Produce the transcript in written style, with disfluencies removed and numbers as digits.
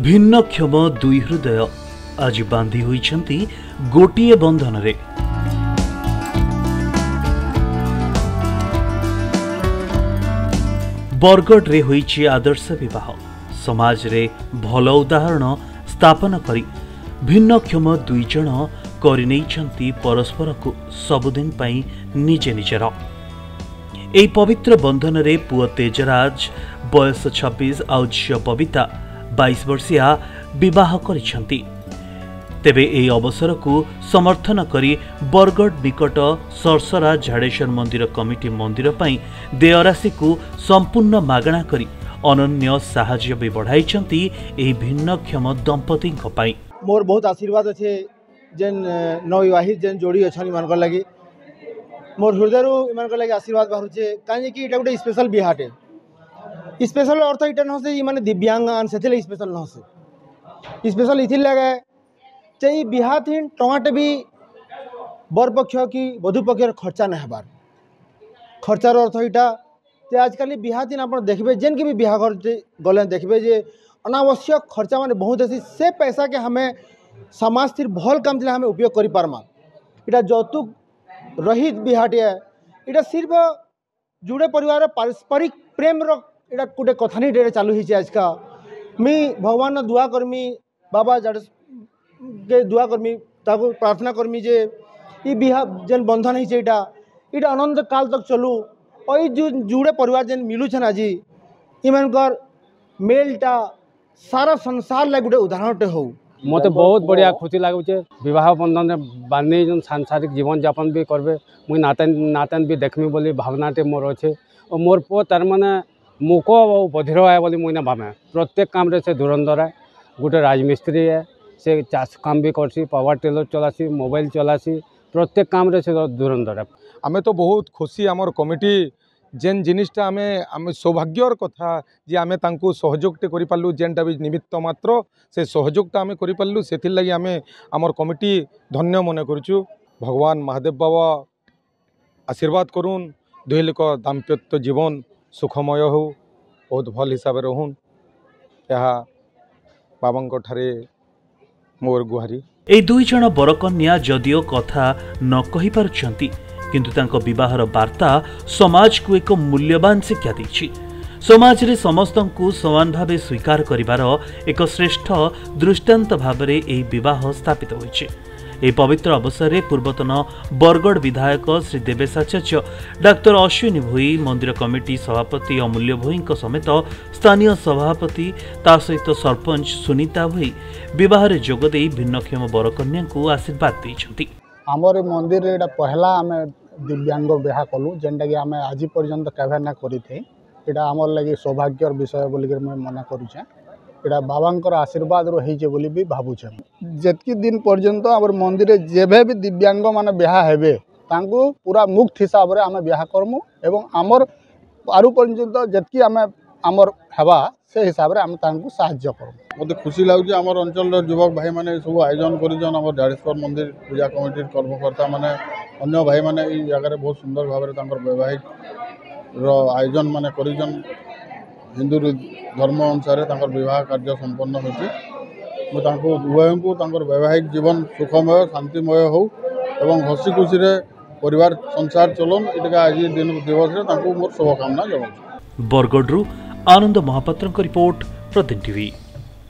भिन्नक्षम दुई हृदय आज बांधी होइछंती गोटिए बंधन रे। बरगढ़ रे होइछि आदर्श विवाह। समाज रे भल उदाहरण स्थापन करी भिन्नक्षम दुई जण करिनेइछंती परस्पर को सबुदिन पाई निजे निजर। एई पवित्र बंधन रे पुआ तेजराज बयस 26 आउ झियो बबिता 22 वर्षिया विवाह करिछंती। तेबे एई अवसर को समर्थन करी बरगढ़ निकट सरसरा झाड़ेश्वर मंदिर कमिटी मंदिर पाई देयराशि को संपूर्ण मागणा करी अनन्य साहाय्य भी बढ़ाइछंती एई भिन्नक्षम दंपति पाई। मोर बहुत आशीर्वाद अच्छे जेन नवविवाहित जेन जोड़ी अच्छा मान लगी मोर हृदय इन लगे आशीर्वाद बाहर कहीं कि इटा गोटे स्पेशल बिहाटे। स्पेशल अर्थ इटा न से माने दिव्यांग से स्पेशल न से स्पेशल इथि लगे चाहे बिहा थी टमाटे भी बर पक्ष कि वधु पक्ष खर्चा नहीं हबार। खर्चार अर्थ इटा जे आजकल बिहा दिन आप देखिए जेन के भी बिहा घर गले देखिए जे अनावश्यक खर्चा माने बहुत अच्छी से पैसा के हमें समाज थी भल काम थी हमें उपयोग कर पार्मा। इटा जौतुक रहित बिहाटे इटा सिर्फ जुड़े परिवार पारस्परिक प्रेम इटा गोटे कथा नहीं चालू ही आजका मी भगवान दुआ करमी बाबा जड़ के दुआ करमी ताको प्रार्थना करमी जे ये बिहा जेन बंधन है इटा अनंत काल तक चलू और ये जो जुड़े परिवार जेन मिलूछन आज इमानकर मेलटा सारा संसार लगे गोटे उदाहरण हो। मत बहुत बढ़िया खुशी लगुचे विवाह बंधन में बांधे जो सांसारिक जीवन यापन भी करबे मुई नातन भी देखमी बोली भावनाटे मोर अच्छे और मोर पु तार माने मुको बधिर है बोली मुई ना भावे। प्रत्येक काम रे से धुरंधर है। गोटे राजमिस्त्री है से चाष काम भी करसी पावर टेलर चलासी मोबाइल चलासी प्रत्येक काम रे से धुरंधर है। आमे तो बहुत खुशी आमर कमिटी जेन जिनिसटा आमे सौभाग्यर कथा जे आमे तांको सहयोगटे करि पालु जेनटा भी निमित्त मात्र से सहयोगटा आमे करि पालु सेथिर लागि आमे आमर कमिटी धन्य मने करछु। भगवान महादेव बाबा आशीर्वाद करुन दुई लोक दाम्पत्य जीवन सुखमय हो बहुत भल हिसाब से रहून यह बाबा ठारे मोर गुहारी। ए दुई जण बरकन्या जदियो कथा न कहि पारुछंती किंतु तांको विवाहर वार्ता समाज को एक मूल्यवान शिक्षा देछि। समाज रे समस्तंकु समान भावे स्वीकार करिवार एक श्रेष्ठ दृष्टांत भावरे एही विवाह स्थापित होइछि। ए पवित्र अवसर में पूर्वतन बरगढ़ विधायक श्री देवेशाचार्य डाक्टर अश्विनी भोई मंदिर कमिटी सभापति अमूल्य भोई समेत स्थानीय सभापति ता सहित सरपंच सुनीता भोई विवाह में जोगदे भिन्नक्षम बरकन्या को आशीर्वाद देइछंती। आमर मंदिर एटा पहला आमे दिव्यांग ब्याह कलु जेनटा कि आमे आज पर्यंत केभे ना करिथे एटा आमर लगी सौभाग्यर विषय बोली के मैं मना करूछे। एटा बाबांकर आशीर्वाद रही बोली भी भावुछे। जेतकी दिन पर्यंत आमर मंदिर जेभे भी दिव्यांग माने ब्याह हेबे तांको पूरा मुक्त हिसाब रे आमे ब्याह करमु एवं आमर आरु पर्यंत जेतकी आमे आमर हेबा से हिसाब रे आमे तांको सहाय्य करमु। मत खुशी लगुच आमर अंचल युवक भाई मैंने सब आयोजन कर झाड़ेश्वर मंदिर पूजा कमिटी कर्मकर्ता माने अन्य भाई मैंने जगह बहुत सुंदर भाव में वैवाहिक आयोजन माने करिजन हिंदू धर्म अनुसार विवाह कार्य संपन्न होती उभय को वैवाहिक जीवन सुखमय शांतिमय हो एवं हसी खुशी परिवार संसार चलन ये आज दिन दिवस मोर शुभकामना जनाऊँ। बरगढ़ आनंद महापात्र रिपोर्ट प्रतिदिन टीवी।